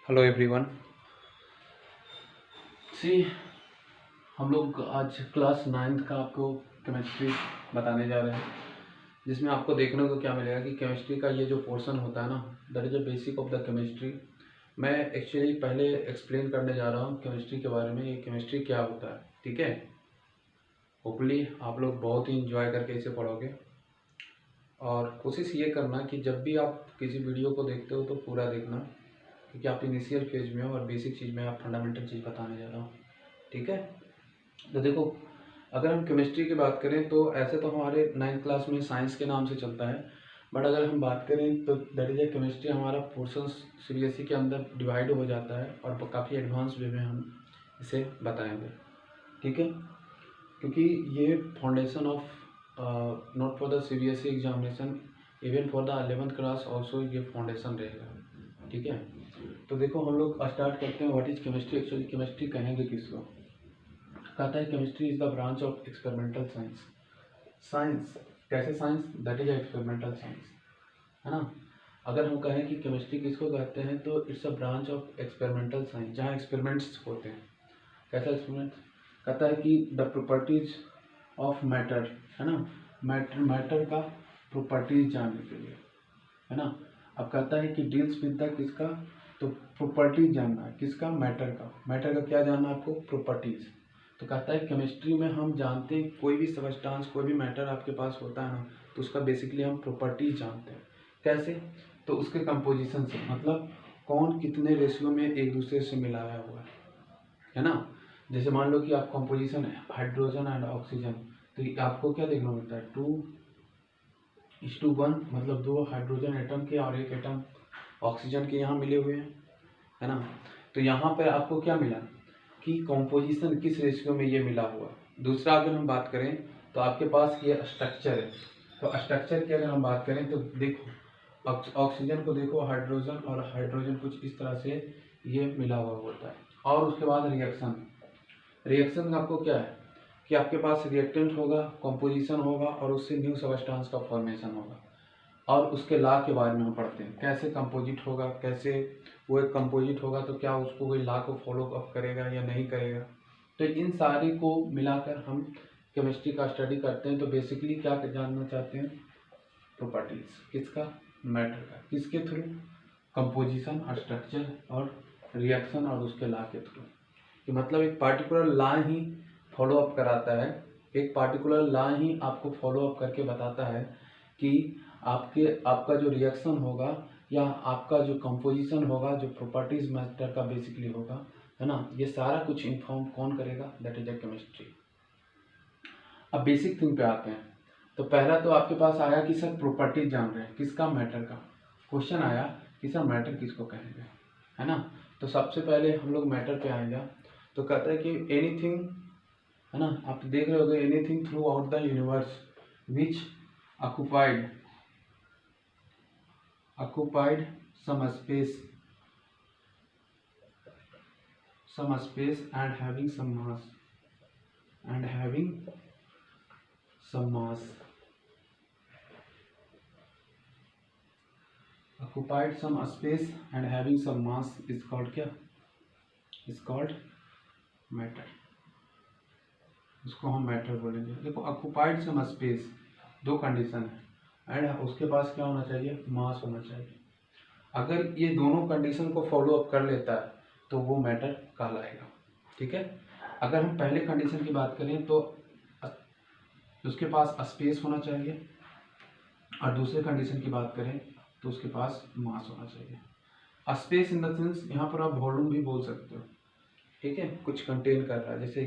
Hello everyone. सी हम लोग आज क्लास 9th का आपको केमिस्ट्री बताने जा रहे हैं, जिसमें आपको देखने को क्या मिलेगा कि केमिस्ट्री का ये जो पोर्शन होता है ना, that is the basic of the chemistry. मैं एक्चुअली पहले एक्सप्लेन करने जा रहा हूँ केमिस्ट्री के बारे में, ये केमिस्ट्री क्या होता है। ठीक है, होपफुली आप लोग बहुत ही इंजॉय करके इसे पढ़ोगे और कोशिश ये करना कि जब भी आप किसी वीडियो को देखते हो तो पूरा देखना, क्योंकि आप इनिशियल फेज में हो और बेसिक चीज़ में आप फंडामेंटल चीज़ बताने जा रहा हूँ। ठीक है, तो देखो, अगर हम केमिस्ट्री की बात करें तो ऐसे तो हमारे 9th क्लास में साइंस के नाम से चलता है, बट अगर हम बात करें तो दैट इज ए केमिस्ट्री हमारा पोर्शन सीबीएसई के अंदर डिवाइड हो जाता है और काफ़ी एडवांस वे में हम इसे बताएंगे। ठीक है, क्योंकि ये foundation of not for the CBSE examination, even for the 11th class also ये फाउंडेशन रहेगा। ठीक है, तो देखो हम लोग स्टार्ट करते हैं। What is chemistry? Actually chemistry कहेंगे किसको? कहता है chemistry is the branch of experimental science. Science कैसे science? That is experimental science, है ना। अगर हम कहें कि केमिस्ट्री किसको कहते हैं तो it's a branch of experimental science, जहाँ एक्सपेरिमेंट्स होते हैं। कैसा एक्सपेरिमेंट? कहता है कि द प्रॉपर्टीज ऑफ मैटर, है ना, मैटर का प्रॉपर्टीज जानने के लिए, है ना। अब कहता है कि डील्स विद द किसका? तो प्रॉपर्टीज जानना है किसका? मैटर का। मैटर का क्या जानना है आपको? प्रॉपर्टीज। तो कहता है केमिस्ट्री में हम जानते हैं कोई भी सबस्टांस, कोई भी मैटर आपके पास होता है ना, तो उसका बेसिकली हम प्रॉपर्टीज जानते हैं। कैसे? तो उसके कंपोजिशन से, मतलब कौन कितने रेशियो में एक दूसरे से मिलाया हुआ है ना। जैसे मान लो कि आप कंपोजिशन है हाइड्रोजन एंड ऑक्सीजन, तो आपको क्या देखना होता है? 2:1, मतलब 2 हाइड्रोजन एटम के और 1 एटम ऑक्सीजन के यहाँ मिले हुए हैं, है ना। तो यहाँ पर आपको क्या मिला कि कॉम्पोजिशन किस रेशियो में ये मिला हुआ। दूसरा अगर हम बात करें तो आपके पास ये स्ट्रक्चर है, तो स्ट्रक्चर की अगर हम बात करें तो देखो ऑक्सीजन को देखो, हाइड्रोजन और हाइड्रोजन कुछ इस तरह से ये मिला हुआ होता है। और उसके बाद रिएक्शन। रिएक्शन में आपको क्या है कि आपके पास रिएक्टेंट होगा, कॉम्पोजिशन होगा और उससे न्यू सबस्टांस का फॉर्मेशन होगा। और उसके लॉ के बारे में हम पढ़ते हैं, कैसे कंपोजिट होगा, कैसे वो एक कंपोजिट होगा तो क्या उसको कोई लॉ को फॉलो अप करेगा या नहीं करेगा। तो इन सारी को मिलाकर हम केमिस्ट्री का स्टडी करते हैं। तो बेसिकली क्या जानना चाहते हैं? प्रॉपर्टीज किसका? मैटर का। किसके थ्रू? कंपोजिशन, स्ट्रक्चर और रिएक्शन और उसके लॉ के थ्रू। कि मतलब एक पार्टिकुलर लॉ ही फॉलो अप कराता है, एक पार्टिकुलर लॉ ही आपको फॉलो अप करके बताता है कि आपका जो रिएक्शन होगा या आपका जो कंपोजिशन होगा, जो प्रॉपर्टीज मैटर का बेसिकली होगा, है ना, ये सारा कुछ इन्फॉर्म कौन करेगा? That is a chemistry. अब बेसिक थिंग पे आते हैं। तो पहला तो आपके पास आया कि सर प्रॉपर्टीज जान रहे हैं किसका? मैटर का। क्वेश्चन आया कि सर मैटर किसको कहेंगे, है ना। तो सबसे पहले हम लोग मैटर पे आएंगे। तो कहता है कि एनीथिंग, है ना, आप देख रहे होगे, anything through out the universe which occupied some space and having some mass occupied some space and having some mass is called क्या? is called matter। उसको हम मैटर बोलेंगे। देखो ऑक्युपाइड सम स्पेस, दो कंडीशन है, एंड उसके पास क्या होना चाहिए? मास होना चाहिए। अगर ये दोनों कंडीशन को फॉलो अप कर लेता है तो वो मैटर कहलाएगा। ठीक है, अगर हम पहले कंडीशन की बात करें तो उसके पास स्पेस होना चाहिए, और दूसरे कंडीशन की बात करें तो उसके पास मास होना चाहिए। स्पेस इन द सेंस यहाँ पर आप वॉल्यूम भी बोल सकते हो। ठीक है, कुछ कंटेन कर रहा है, जैसे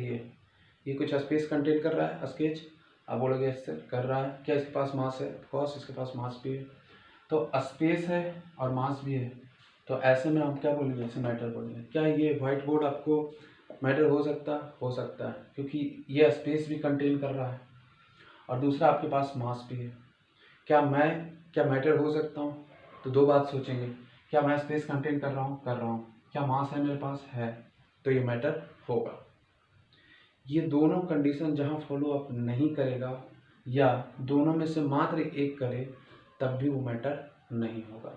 ये कुछ स्पेस कंटेन कर रहा है स्केच, आप बोलोगे इससे कर रहा है, क्या इसके पास मास है? ऑफकोर्स इसके पास मास भी है। तो स्पेस है और मास भी है, तो ऐसे में हम क्या बोलेंगे? इसे मैटर बोलेंगे। क्या ये व्हाइट बोर्ड आपको मैटर हो सकता है? क्योंकि ये स्पेस भी कंटेन कर रहा है और दूसरा आपके पास मास भी है। क्या मैटर हो सकता हूँ? तो दो बात सोचेंगे, क्या मैं स्पेस कंटेन कर रहा हूँ? क्या मास है मेरे पास? है, तो ये मैटर होगा। ये दोनों कंडीशन जहाँ फॉलो अप नहीं करेगा या दोनों में से मात्र एक करे, तब भी वो मैटर नहीं होगा।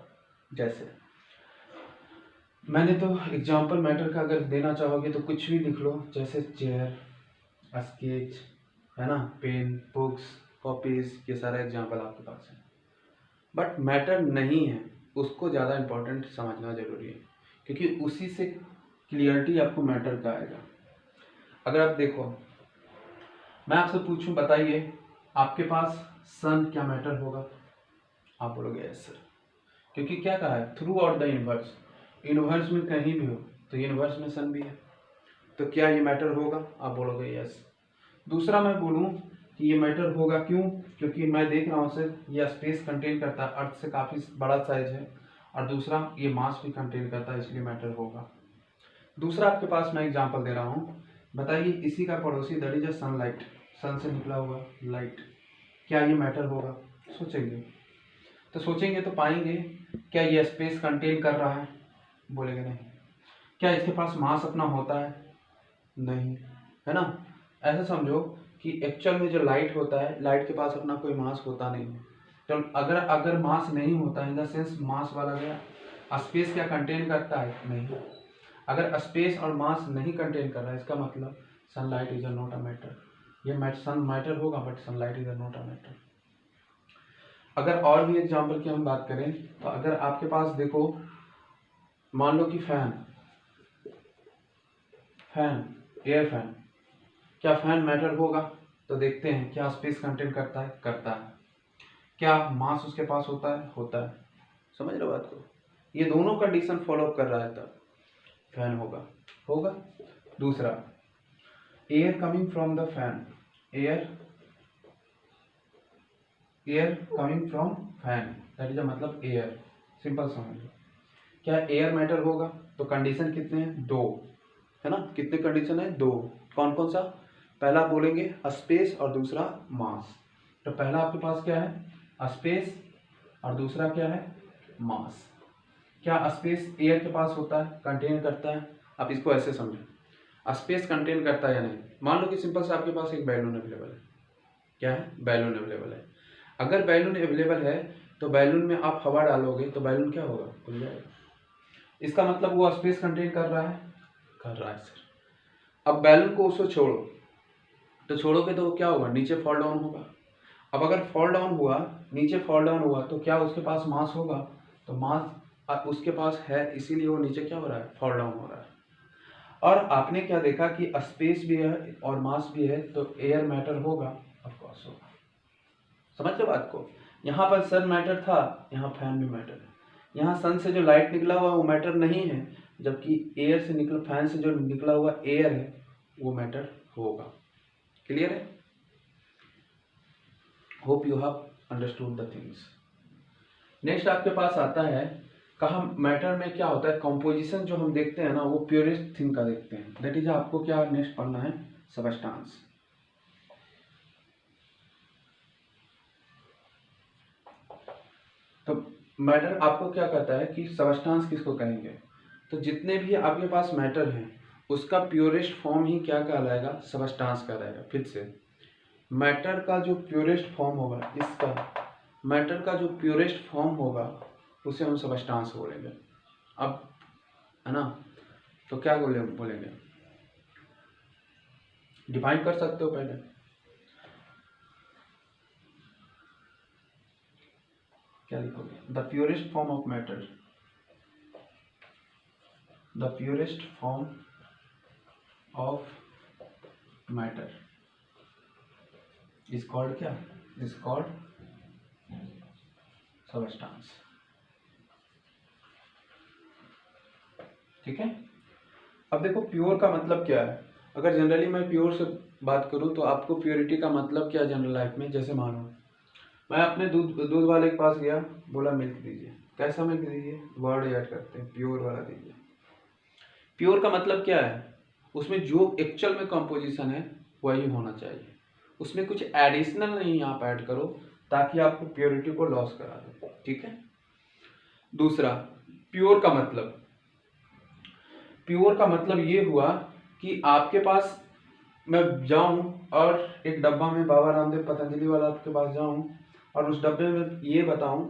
जैसे मैंने तो एग्जाम्पल मैटर का अगर देना चाहोगे तो कुछ भी लिख लो, जैसे चेयर, स्केच, है ना, पेन, बुक्स, कॉपीज, ये सारा एग्जाम्पल आपके पास है। बट मैटर नहीं है, उसको ज़्यादा इम्पोर्टेंट समझना ज़रूरी है, क्योंकि उसी से क्लियरिटी आपको मैटर का आएगा। अगर आप देखो, मैं आपसे पूछूं, बताइए आपके पास सन क्या मैटर होगा? आप बोलोगे यस सर, क्योंकि क्या कहा है, through out the universe, universe में कहीं भी हो तो यूनिवर्स में सन भी है, तो क्या ये मैटर होगा? आप बोलोगे यस। दूसरा मैं बोलूं कि ये मैटर होगा, क्यों? क्योंकि मैं देख रहा हूँ सर, ये स्पेस कंटेन करता है, अर्थ से काफ़ी बड़ा साइज है, और दूसरा ये मास भी कंटेन करता है, इसलिए मैटर होगा। दूसरा आपके पास मैं एग्जांपल दे रहा हूँ, बताइए इसी का पड़ोसी, दैट इज अ सनलाइट, सन से निकला हुआ लाइट, क्या ये मैटर होगा? सोचेंगे तो सोचेंगे तो पाएंगे, क्या ये स्पेस कंटेन कर रहा है? बोलेंगे नहीं। क्या इसके पास मास अपना होता है? नहीं, है ना। ऐसा समझो कि एक्चुअल में जो लाइट होता है, लाइट के पास अपना कोई मास होता नहीं है। तो अगर अगर मास नहीं होता, इन द सेंस मास वाला गया, स्पेस क्या कंटेन करता है? नहीं। अगर स्पेस और मास नहीं कंटेन कर रहा है, इसका मतलब sunlight is a not a matter. ये सन मैटर होगा, but sunlight is a not a matter. अगर और भी एग्जाम्पल की हम बात करें, तो अगर आपके पास देखो, मान लो कि फैन, एयर फैन, क्या फैन मैटर होगा? तो देखते हैं, क्या स्पेस कंटेन करता है? करता है। क्या मास उसके पास होता है? होता है। समझ रहे हो बात को? ये दोनों कंडीशन फॉलो कर रहा है तब फैन होगा। दूसरा, air coming from the fan, air coming from fan, that is मतलब एयर, सिंपल समझ लो। क्या एयर मैटर होगा? तो कंडीशन कितने हैं? दो, है ना। कितने कंडीशन है? दो। कौन कौन सा? पहला बोलेंगे स्पेस और दूसरा मास। तो पहला आपके पास क्या है? स्पेस, और दूसरा क्या है? मास। क्या स्पेस एयर के पास होता है, कंटेन करता है? आप इसको ऐसे समझो, स्पेस कंटेन करता है या नहीं। मान लो कि सिंपल से आपके पास एक बैलून अवेलेबल है। क्या है? बैलून अवेलेबल है। अगर बैलून अवेलेबल है तो बैलून में आप हवा डालोगे तो बैलून क्या होगा? खुल जाएगा। इसका मतलब वो स्पेस कंटेन कर रहा है? कर रहा है सर। अब बैलून को उसको छोड़ो, तो छोड़ोगे तो क्या होगा? नीचे फॉल डाउन होगा। अब अगर फॉल डाउन हुआ, नीचे फॉल डाउन हुआ, तो क्या उसके पास मास होगा? तो मास उसके पास है, इसीलिए वो नीचे क्या हो रहा है? फॉल डाउन हो रहा है। और आपने क्या देखा कि स्पेस भी है और मास भी है, तो एयर मैटर होगा? ऑफ कोर्स होगा। समझ लो बात को? यहाँ पर सन मैटर था, यहाँ फैन भी मैटर है। यहाँ सन से जो लाइट निकला हुआ वो मैटर नहीं है, जबकि एयर से निकला, फैन से जो निकला हुआ एयर है वो मैटर होगा। क्लियर है? Hope you have understood the things. Next आपके पास आता है, कहा मैटर में क्या होता है, कंपोजिशन जो हम देखते हैं ना, वो प्योरेस्ट थिंग का देखते हैं। दैट इज आपको क्या नेक्स्ट पढ़ना है? सबस्टांस। तो मैटर आपको क्या कहता है कि सबस्टांस किसको कहेंगे? तो जितने भी आपके पास मैटर हैं, उसका प्योरेस्ट फॉर्म ही क्या कहलाएगा? सबस्टांस कहलाएगा। फिर से, मैटर का जो प्योरेस्ट फॉर्म होगा, इसका मैटर का जो प्योरेस्ट फॉर्म होगा उसे हम सबस्टांस बोलेंगे। अब, है ना, तो क्या बोलेंगे? डिफाइन कर सकते हो पहले। क्या लिखोगे? The purest form of matter, the purest form of matter is called क्या? Is called substance. ठीक है। अब देखो, प्योर का मतलब क्या है? अगर जनरली मैं प्योर से बात करूं तो आपको प्योरिटी का मतलब क्या जनरल लाइफ में? जैसे मानो मैं अपने दूध वाले के पास गया, बोला मिल्क दीजिए। कैसा मिल्क दीजिए? वर्ड ऐड करते हैं, प्योर वाला दीजिए। प्योर का मतलब क्या है? उसमें जो एक्चुअल में कंपोजिशन है वही होना चाहिए, उसमें कुछ एडिशनल नहीं आप ऐड करो ताकि आपको प्योरिटी को लॉस करा दे। ठीक है। दूसरा, प्योर का मतलब, प्योर का मतलब ये हुआ कि आपके पास मैं जाऊं और एक डब्बा में बाबा रामदेव पतंजलि वाला आपके पास जाऊं और उस डब्बे में ये बताऊं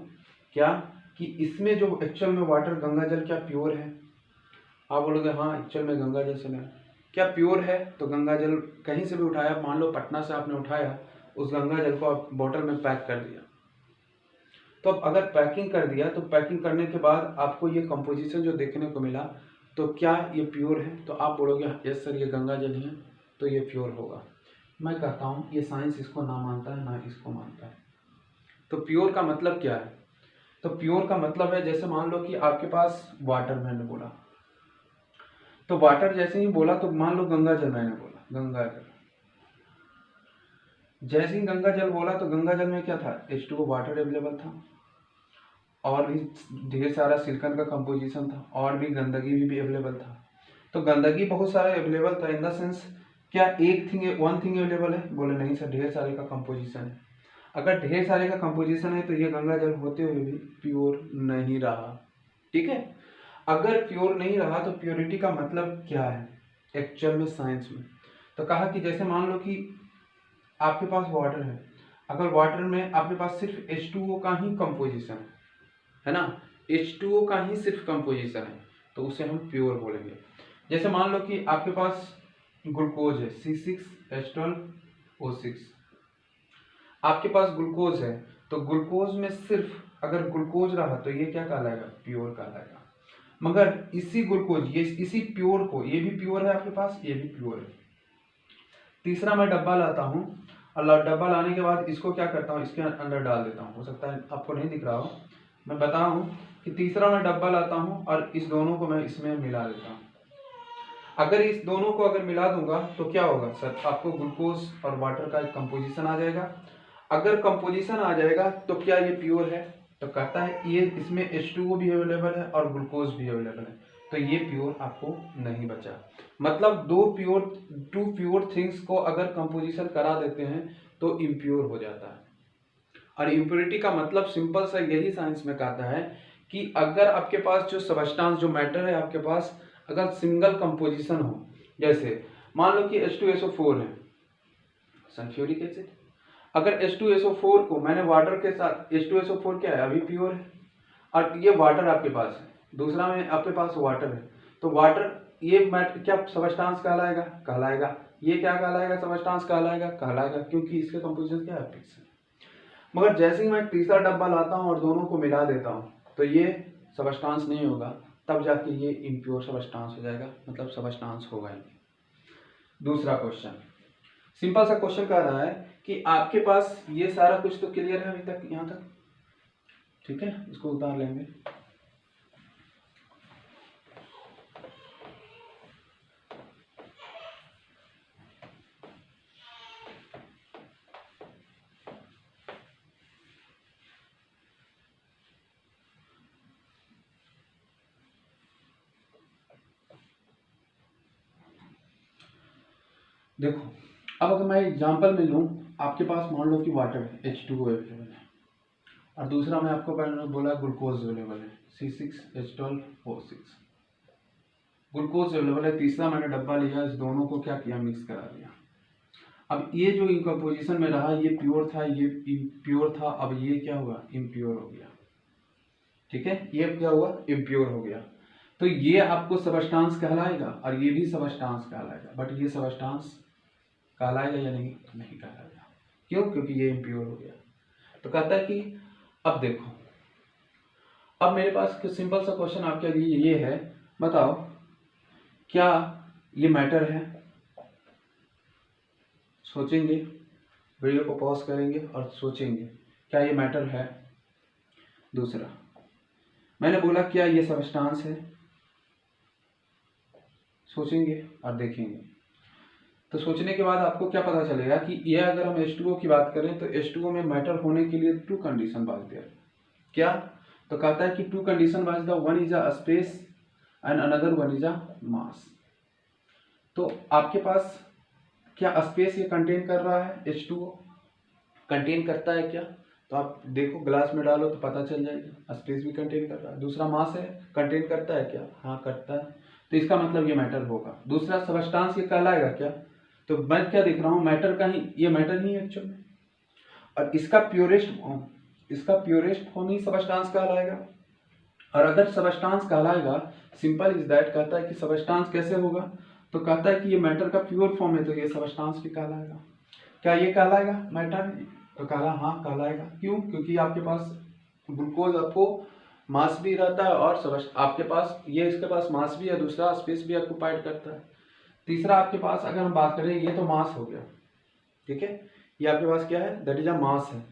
क्या कि इसमें जो एक्चुअल में वाटर गंगा जल क्या प्योर है? आप बोलोगे हाँ एक्चुअल में गंगा जल से नहीं, क्या प्योर है? तो गंगा जल कहीं से भी उठाया, मान लो पटना से आपने उठाया, उस गंगा जल को आप बोतल में पैक कर दिया, तो अब अगर पैकिंग कर दिया तो पैकिंग करने के बाद आपको ये कंपोजिशन जो देखने को मिला, तो क्या ये प्योर है? तो आप बोलोगे यस सर ये गंगा जल है, तो ये प्योर होगा। मैं कहता हूँ ये साइंस इसको ना मानता है ना इसको मानता है। तो प्योर का मतलब क्या है? तो प्योर का मतलब है, जैसे मान लो कि आपके पास वाटर मैंने बोला, तो वाटर जैसे ही बोला तो मान लो गंगा जल मैंने बोला, गंगा जल, जैसे ही गंगा जल बोला तो गंगा जल में क्या था? H2O वाटर अवेलेबल था, और भी ढेर सारा सिलिकॉन का कंपोजिशन था, और भी गंदगी भी अवेलेबल था। तो गंदगी बहुत सारा अवेलेबल था इन द सेंस, क्या एक वन थिंग अवेलेबल है? बोले नहीं सर ढेर सारे का कंपोजिशन है। अगर ढेर सारे का कंपोजिशन है तो ये गंगा जल होते हुए भी प्योर नहीं रहा। ठीक है, अगर प्योर नहीं रहा तो प्योरिटी का मतलब क्या है एक्चुअल में साइंस में? तो कहा कि जैसे मान लो कि आपके पास वाटर है, अगर वाटर में आपके पास सिर्फ H2O का ही कंपोजिशन है ना, H2O का ही सिर्फ कंपोजिशन है, तो उसे हम प्योर बोलेंगे। जैसे मान लो कि आपके पास ग्लूकोज है C6H12O6, आपके पास ग्लूकोज है, तो ग्लूकोज में सिर्फ अगर ग्लूकोज रहा तो ये क्या कहलाएगा? प्योर कहलाएगा। मगर इसी ग्लूकोज, ये इसी प्योर को, ये भी प्योर है आपके पास, ये भी प्योर है। तीसरा मैं डब्बा लाता हूँ, और डब्बा लाने के बाद इसको क्या करता हूँ, इसके अंदर डाल देता हूँ। हो सकता है आपको नहीं दिख रहा हो, मैं बता हूँ कि तीसरा मैं डब्बा लाता हूँ और इस दोनों को मैं इसमें मिला देता हूँ। अगर इस दोनों को अगर मिला दूंगा तो क्या होगा सर? आपको ग्लूकोज और वाटर का एक कंपोजिशन आ जाएगा। अगर कंपोजिशन आ जाएगा तो क्या ये प्योर है? तो कहता है ये इसमें H2O भी अवेलेबल है और ग्लूकोज भी अवेलेबल है, तो ये प्योर आपको नहीं बचा। मतलब टू प्योर थिंग्स को अगर कंपोजिशन करा देते हैं तो इम्प्योर हो जाता है। और इम्प्योरिटी का मतलब सिंपल सा यही साइंस में कहता है कि अगर आपके पास जो सबस्टांस, जो मैटर है आपके पास, अगर सिंगल कंपोजिशन हो, जैसे मान लो कि H2SO4 है, सल्फ्यूरिक एसिड, अगर H2SO4 को मैंने वाटर के साथ, H2SO4 क्या है? अभी प्योर है, और ये वाटर आपके पास है, दूसरा में आपके पास वाटर है, तो वाटर ये क्या सबस्टांस कहलाएगा? कहलाएगा। ये क्या कहलाएगा? सबस्टांस कहलाएगा। कहलाएगा क्योंकि इसके कंपोजिशन क्या है? फिक्स है। मगर जैसे ही मैं तीसरा डब्बा लाता हूँ और दोनों को मिला देता हूँ तो ये सबस्टांस नहीं होगा, तब जाके ये इम्प्योर सबस्टांस हो जाएगा, मतलब सबस्टांस होगा ही। दूसरा क्वेश्चन, सिंपल सा क्वेश्चन कह रहा है कि आपके पास ये सारा कुछ तो क्लियर है अभी तक, यहाँ तक ठीक है, इसको उतार लेंगे। देखो, अब अगर मैं एग्जांपल में लूँ, आपके पास मान लो कि वाटर है, H2O अवेलेबल है, और दूसरा मैं आपको बोला ग्लूकोज अवेलेबल है, C6H12O6, ग्लूकोज अवेलेबल है। तीसरा मैंने डब्बा लिया, इस दोनों को क्या किया? मिक्स करा दिया। अब ये जो कंपोजिशन में रहा, ये प्योर था, ये इम्प्योर था, अब ये क्या हुआ? इम्प्योर हो गया। ठीक है, ये क्या हुआ? इम्प्योर हो गया। तो ये आपको सबस्टांस कहलाएगा और ये भी सबस्टांस कहलाएगा, बट ये सबस्टांस कहलाएगा या नहीं? नहीं कहलाएगा। क्यों? क्योंकि ये इम्प्योर हो गया। तो कहता है कि अब देखो, अब मेरे पास सिंपल सा क्वेश्चन आपके लिए ये है, बताओ क्या ये मैटर है? सोचेंगे, वीडियो को पॉज करेंगे और सोचेंगे क्या ये मैटर है। दूसरा मैंने बोला क्या ये सबस्टांस है? सोचेंगे और देखेंगे। तो सोचने के बाद आपको क्या पता चलेगा कि ये अगर हम H2O की बात करें तो H2O में मैटर होने के लिए टू कंडीशन वाज देयर। क्या? तो कहता है कि two condition was the one is a space and another one is a mass. तो आपके पास क्या स्पेस ये कंटेन कर रहा है? H2O कंटेन करता है क्या? तो आप देखो ग्लास में डालो तो पता चल जाएगा, स्पेस भी कंटेन कर रहा है। दूसरा मास है, कंटेन करता है क्या? हाँ करता है, तो इसका मतलब ये मैटर होगा। दूसरा सबस्टांस ये कहलाएगा क्या? तो मैं क्या देख रहा हूँ? मैटर का ही, ये मैटर ही है एक्चुअल में, और इसका प्योरेस्ट फॉर्म ही सबस्टांस कहलाएगा। और अगर सबस्टांस कहलाएगा सिंपल इज दैट। कहता है कि सबस्टांस कैसे होगा, तो कहता है कि ये मैटर का प्योर फॉर्म है तो ये सबस्टांस भी कहलाएगा। क्या ये कहलाएगा मैटर? तो कहला हाँ कहलाएगा। क्यों? क्योंकि आपके पास ग्लूकोज आपको मास भी रहता है और आपके पास ये इसके पास मास भी है, दूसरा स्पेस भी ऑक्युपाइड करता है। तीसरा आपके पास अगर हम बात करें, ये तो मास हो गया, ठीक है, ये आपके पास क्या है, दैट इज अ मास है।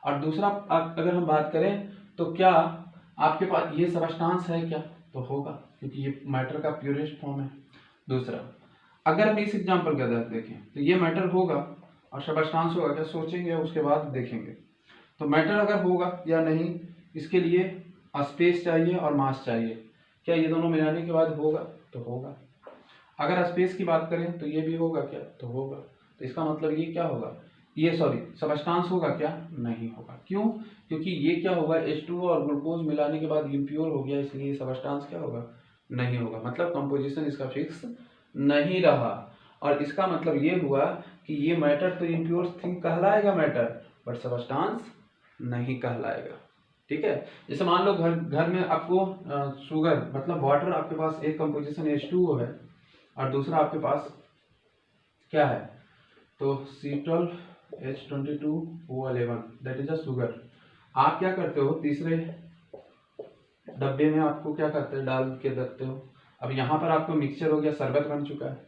और दूसरा अगर हम बात करें तो क्या आपके पास ये सबस्टांस है क्या, तो होगा क्योंकि ये मैटर का प्योरेस्ट फॉर्म है। दूसरा अगर हम इस एग्जांपल के अंदर देखें तो ये मैटर होगा और सबस्टांस होगा क्या, सोचेंगे उसके बाद देखेंगे। तो मैटर अगर होगा या नहीं, इसके लिए स्पेस चाहिए और मास चाहिए। क्या ये दोनों मिलाने के बाद होगा, तो होगा। अगर स्पेस की बात करें तो ये भी होगा क्या, तो होगा। तो इसका मतलब ये क्या होगा, ये सॉरी सबस्टांस होगा क्या, नहीं होगा। क्यों? क्योंकि ये क्या होगा, H2O और ग्लूकोज मिलाने के बाद इम्प्योर हो गया, इसलिए सबस्टांस क्या होगा, नहीं होगा। मतलब कंपोजिशन इसका फिक्स नहीं रहा। और इसका मतलब ये हुआ कि ये मैटर तो इम्प्योर थिंग कहलाएगा मैटर, बट सबस्टांस नहीं कहलाएगा। ठीक है, जैसे मान लो घर में आपको शुगर मतलब वाटर, आपके पास एक कंपोजिशन H2O है और दूसरा आपके पास क्या है, तो C12H22O11 that is a sugar. आप क्या करते हो, तीसरे डब्बे में आपको क्या करते हैं, डाल के रखते हो। अब यहाँ पर आपको मिक्सचर हो गया, शरबत बन चुका है।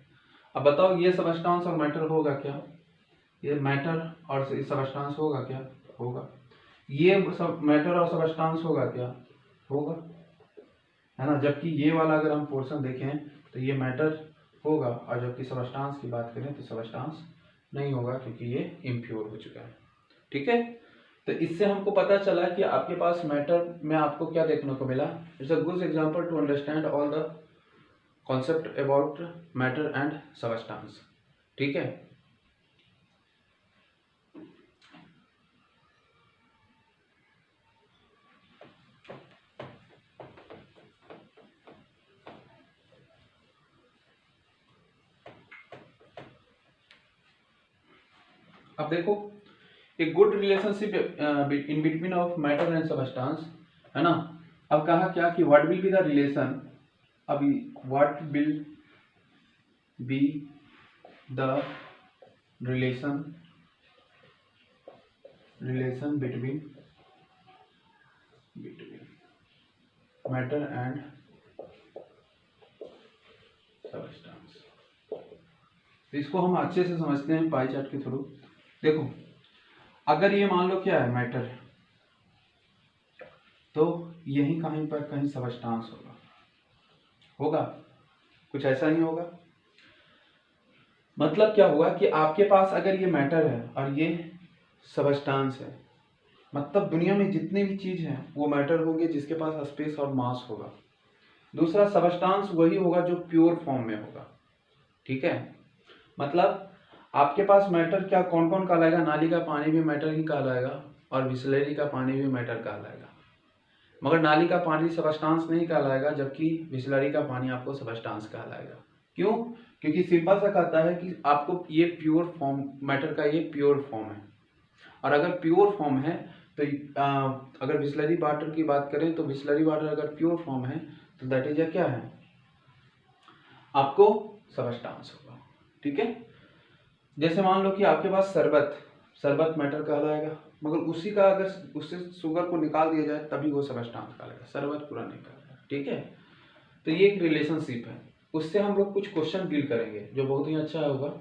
अब बताओ ये सबस्टांस और मैटर होगा क्या, ये मैटर और सबस्टांस होगा क्या, होगा। ये सब मैटर और सबस्टांस होगा क्या, होगा, है ना। जबकि ये वाला अगर हम पोर्शन देखें तो ये मैटर होगा, और जबकि सबस्टांस की बात करें तो सबस्टांस नहीं होगा क्योंकि ये इम्प्योर हो चुका है। ठीक है, तो इससे हमको पता चला कि आपके पास मैटर में आपको क्या देखने को मिला। It's a good example to understand all the concept about matter and substance. ठीक है, अब देखो एक good relationship in between of matter and substance, है ना। अब कहा क्या कि what will be the relation, अभी what will be the relation between matter and substance. तो इसको हम अच्छे से समझते हैं पाई चार्ट के थ्रू। देखो अगर ये मान लो क्या है मैटर है, तो यहीं कहीं पर कहीं सबस्टांस होगा, होगा कुछ ऐसा नहीं होगा। मतलब क्या हुआ कि आपके पास अगर ये मैटर है और ये सबस्टांस है, मतलब दुनिया में जितनी भी चीज है वो मैटर होंगे जिसके पास स्पेस और मास होगा। दूसरा सबस्टांस वही होगा जो प्योर फॉर्म में होगा। ठीक है, मतलब आपके पास मैटर क्या कौन कौन कहलाएगा, नाली का पानी भी मैटर ही कहलाएगा और बिसलेरी का पानी भी मैटर कहलाएगा। मगर नाली का पानी सबस्टांस नहीं कहलाएगा, जबकि बिसलेरी का पानी आपको सबस्टांस कहलाएगा। क्यों? क्योंकि सिंपल सा कहता है कि आपको ये प्योर फॉर्म, मैटर का ये प्योर फॉर्म है। और अगर प्योर फॉर्म है तो अगर बिसलेरी वाटर की बात करें तो बिसलेरी वाटर अगर प्योर फॉर्म है तो दैट इज क्या है, आपको सबस्टांस होगा। ठीक है, जैसे मान लो कि आपके पास शरबत मैटर कहलाएगा, मगर उसी का अगर उससे शुगर को निकाल दिया जाए तभी वो सबस्टांस कहलाएगा, शरबत पूरा नहीं कहलाएगा। ठीक है, तो ये एक रिलेशनशिप है, उससे हम लोग कुछ क्वेश्चन डील करेंगे जो बहुत ही अच्छा होगा।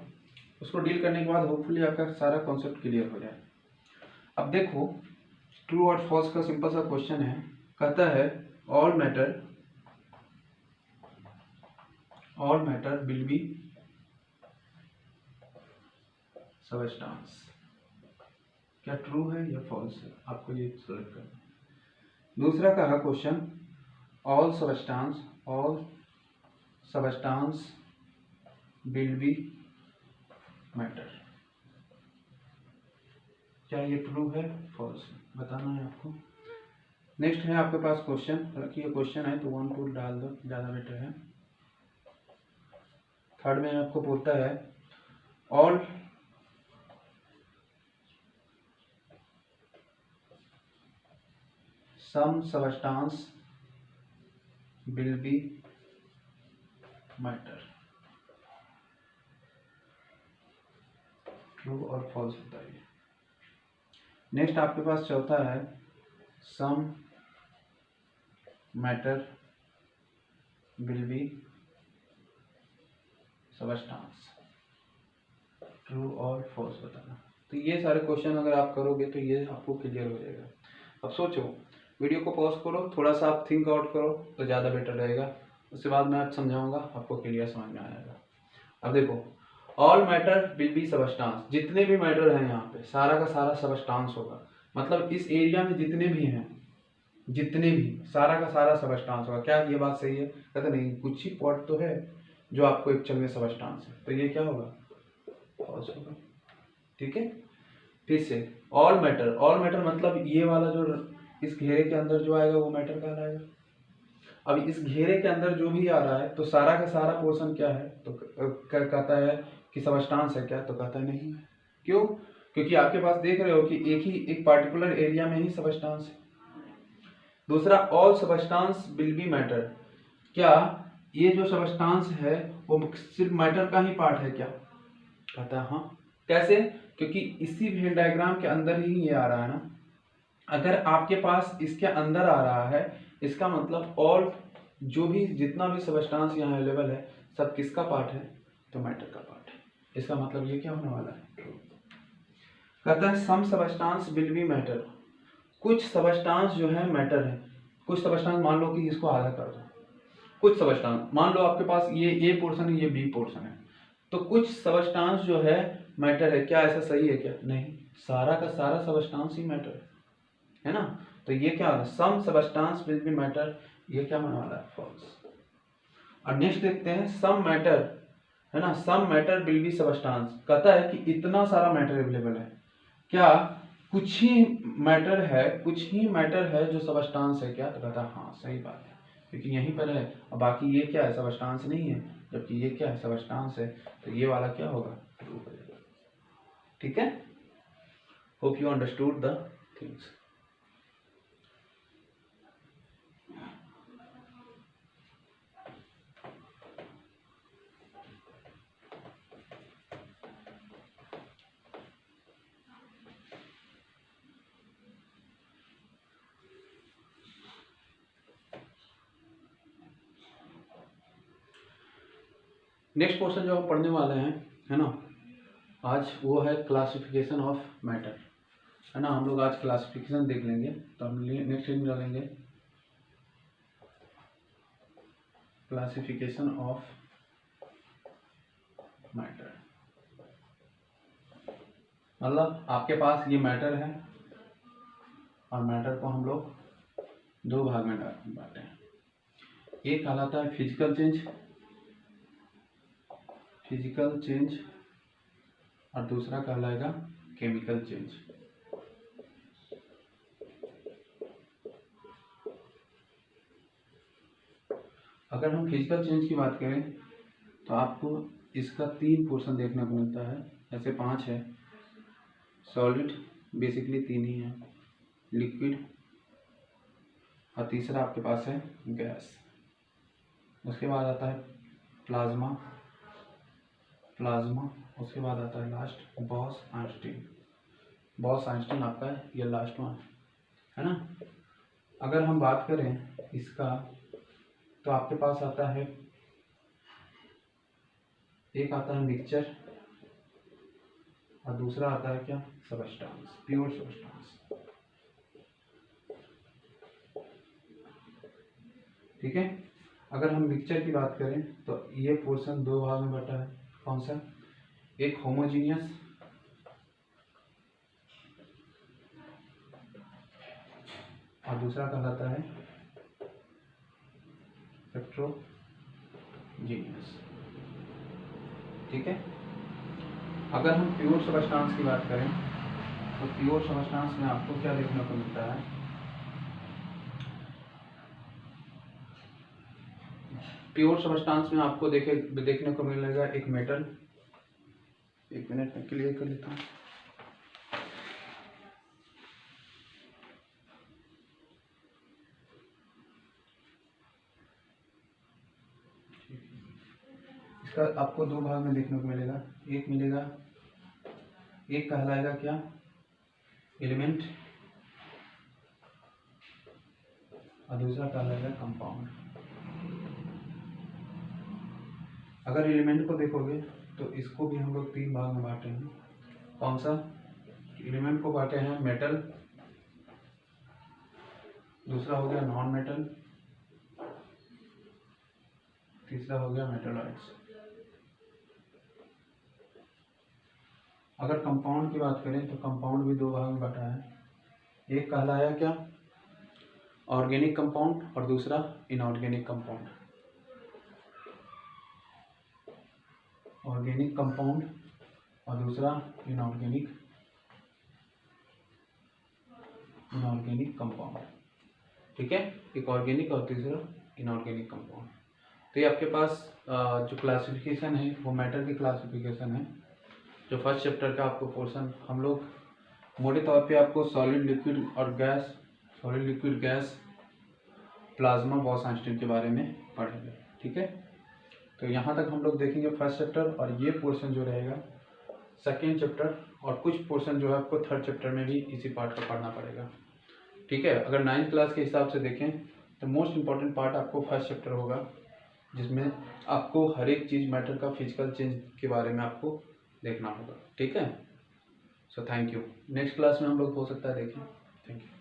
उसको डील करने के बाद होपफुली आपका सारा कॉन्सेप्ट क्लियर हो जाए। अब देखो ट्रू और फॉल्स का सिंपल सा क्वेश्चन है, कहता है all matter will be substance. क्या ट्रू है या फॉल्स है, आपको ये सेलेक्ट करना है। दूसरा कहा question all substance will be matter. क्या ये ट्रू है फॉल्स है, बताना है आपको। नेक्स्ट है आपके पास क्वेश्चन, हालांकि ये क्वेश्चन है तो 1 2 डाल दो, ज़्यादा बेटर है। थर्ड में आपको बोलता है all some substance will be matter. True और फॉल्स बताइए। नेक्स्ट आपके पास चौथा है some matter will be substance. True और फॉल्स बताना। तो ये सारे क्वेश्चन अगर आप करोगे तो ये आपको क्लियर हो जाएगा। अब सोचो, वीडियो को पॉज करो, थोड़ा सा आप थिंक आउट करो तो ज़्यादा बेटर रहेगा। उसके बाद मैं समझाऊंगा, आपको क्लियर समझ में आ जाएगा। अब देखो, all matter will be substance. जितने भी मैटर हैं यहाँ पे सारा का सारा सबस्टांस होगा। मतलब इस एरिया में जितने भी हैं, जितने भी, सारा का सारा सबस्टांस होगा। क्या ये बात सही है? कहते नहीं, कुछ ही पॉट तो है जो आपको एक्चुअल में सबस्टांस है। तो ये क्या होगा? फॉल्स होगा। ठीक है, फिर से ऑल मैटर। ऑल मैटर मतलब ये वाला जो इस घेरे के अंदर जो आएगा वो मैटर कहलाएगा। अब इस घेरे के अंदर जो भी आ रहा है तो सारा का सारा पोर्शन क्या है? तो कहता है कि सबस्टांस है क्या? तो कहता है नहीं है। क्यों? क्योंकि आपके पास देख रहे हो कि एक पार्टिकुलर एरिया में ही सबस्टांस है। दूसरा, all substance will be matter. क्या ये जो सबस्टांस है वो सिर्फ मैटर का ही पार्ट है क्या? कहता है हाँ। कैसे? क्योंकि इसी वेन डायग्राम के अंदर ही ये आ रहा है ना। अगर आपके पास इसके अंदर आ रहा है, इसका मतलब ऑल जो भी जितना भी सबस्टांस यहाँ अवेलेबल है सब किसका पार्ट है? तो मैटर का पार्ट है। इसका मतलब ये क्या होने वाला है? ट्रू। कहता है सम सबस्टांस विल बी मैटर। कुछ सबस्टांस जो है मैटर है। कुछ सबस्टांस, मान लो कि इसको आधा कर दो, कुछ सबस्टांस मान लो आपके पास ये ए पोर्शन है, ये बी पोर्शन है, तो कुछ सबस्टांस जो है मैटर है। क्या ऐसा सही है क्या? नहीं, सारा का सारा सबस्टांस ही मैटर है ना। तो ये क्या है? सम सबस्टांस विल बी मैटर। ये क्या होने वाला है? फॉल्स। और नेक्स्ट देखते हैं सम मैटर, है ना, some matter will be substance. कहता है कि इतना सारा मैटर अवेलेबल है। क्या कुछ ही मैटर है, कुछ ही मैटर है जो सबस्टांस है क्या? तो कहता है हाँ, सही बात है, क्योंकि यहीं पर है और बाकी ये क्या है? सबस्टांस नहीं है, जबकि ये क्या है? सबस्टांस है। तो ये वाला क्या होगा? ट्रू हो जाएगा। ठीक है, hope you understood the things. Next question जो हम पढ़ने वाले हैं, है ना, आज वो है क्लासिफिकेशन ऑफ मैटर, है ना। हम लोग आज क्लासिफिकेशन देख लेंगे। तो हम नेक्स्ट में डालेंगे क्लासिफिकेशन ऑफ मैटर। मतलब आपके पास ये मैटर है और मैटर को हम लोग दो भाग में बांटे हैं। एक कहलाता है फिजिकल चेंज, फिजिकल चेंज, और दूसरा कहलाएगा केमिकल चेंज। अगर हम फिजिकल चेंज की बात करें तो आपको इसका 3 पोर्शन देखने को मिलता है। ऐसे 5 है। सॉलिड बेसिकली 3 ही है, लिक्विड, और तीसरा आपके पास है गैस। उसके बाद आता है प्लाज्मा, प्लाज्मा, उसके बाद आता है last boss Einstein. Boss Einstein आपका ये लास्ट वन है ना। अगर हम बात करें इसका तो आपके पास आता है, एक आता है मिक्सचर और दूसरा आता है क्या? Substance, pure substance. ठीक है, अगर हम मिक्सचर की बात करें तो ये पोर्शन 2 भाग में बटा है। कौन सा? एक होमोजीनियस और दूसरा कहलाता है हेटेरोजीनियस। ठीक है, अगर हम प्योर सबस्टांस की बात करें तो प्योर सबस्टांस में आपको क्या देखने को मिलता है? प्योर सबस्टांस में आपको देखने को मिलेगा एक मेटल। एक मिनट में क्लियर कर लेता हूँ। इसका आपको दो भाग में देखने को मिलेगा। एक कहलाएगा क्या, एलिमेंट, और दूसरा कहलाएगा कंपाउंड। अगर एलिमेंट को देखोगे तो इसको भी हम लोग तीन भाग में बांटे हैं। कौन सा? एलिमेंट को बांटे हैं मेटल, दूसरा हो गया नॉन मेटल, तीसरा हो गया मेटलॉइड्स। अगर कंपाउंड की बात करें तो कंपाउंड भी दो भाग में बांटा है। एक कहलाया क्या, ऑर्गेनिक कंपाउंड, और दूसरा इनऑर्गेनिक कंपाउंड। ऑर्गेनिक कंपाउंड और दूसरा इनऑर्गेनिक कंपाउंड। ठीक है, एक ऑर्गेनिक और तीसरा इनऑर्गेनिक कंपाउंड। तो ये आपके पास जो क्लासिफिकेशन है वो मैटर की क्लासिफिकेशन है। जो फर्स्ट चैप्टर का आपको पोर्शन हम लोग मोटे तौर पे आपको सॉलिड, लिक्विड और gas, solid, liquid, gas, plasma, boss-Einstein के बारे में पढ़ेंगे। ठीक है, तो यहाँ तक हम लोग देखेंगे फर्स्ट चैप्टर, और ये पोर्शन जो रहेगा सेकेंड चैप्टर, और कुछ पोर्शन जो है आपको थर्ड चैप्टर में भी इसी पार्ट का पढ़ना पड़ेगा। ठीक है, अगर 9th क्लास के हिसाब से देखें तो मोस्ट इम्पॉर्टेंट पार्ट आपको फर्स्ट चैप्टर होगा, जिसमें आपको हर एक चीज़ मैटर का फिजिकल चेंज के बारे में आपको देखना होगा। ठीक है, so thank you. Next class में हम लोग हो सकता है देखें। Thank you.